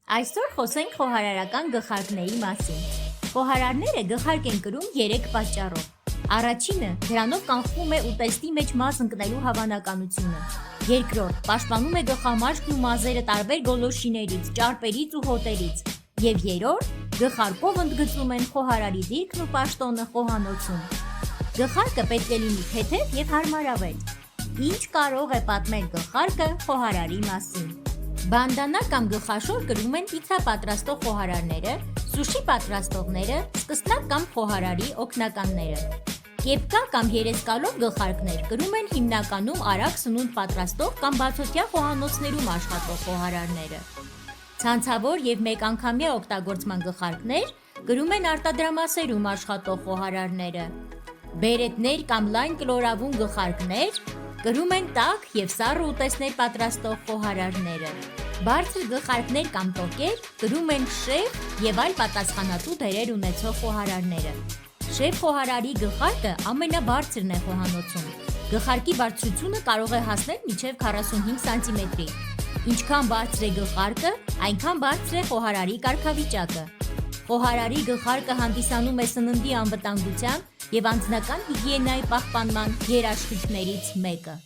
Այսօր խոսենք խոհարարական գլխարկների մասին։ Խոհարարները գլխարկ են կրում 3 պատճառով։ Առաջինը դրանով կանխվում է ուտեստի մեջ մազ ընկնելու հավանականությունը։ Երկրորդ, պաշտպանում է գլխամաշկն ու մազերը տարբեր գոլորշիներից, ճարպերից ու հոտերից։ Եվ երրորդ, գլխարկով ընդգծում են խոհարարի դիրքն ու պաշտոնը խոհանոցում։ Գլխարկը պետք է լինի թեթև եւ հարմարավետ։ Ինչ կարող է պատմել գլխարկը խոհարարի մասին։ Բանդանա կամ գլխաշոր կրում են պիցա պատրաստող խոհարարները, սուշի պատրաստողները, սկսնակ կամ խոհարարի օգնականները։ Կեպկա կամ երեսկալով գլխարկներ կրում են հիմնականում արագ սնունդ պատրաստող կամ բացօթյա խոհանոցներում աշխատող խոհարարները։ Ցանցավոր եւ մեկանգամյա օգտագործման գլխարկներ կրում են արտադրամասերում աշխատող խոհարարները։ Բերետներ կամ լայն կլորավուն գլխարկներ կրում են տաք եւ սառը ուտեստներ պատրաստող խոհարարները։ Բարձր գլխարկներ կամ տոկեր կրում են շեֆ եւ այլ պատասխանատու դերեր ունեցող խոհարարները։ Շեֆ խոհարարի գլխարկը ամենաբարձրն է խոհանոցում։ Գլխարկի բարձրությունը կարող է հասնել մինչև 45 սանտիմետրի։ Ինչքան բարձր է գլխարկը, այնքան բարձր է խոհարարի կարգավիճակը։ Խոհարարի գլխարկը հանդիսանում է սննդի անվտանգության եւ անձնական հիգիենայի պահպանման երաշխիքներից մեկը։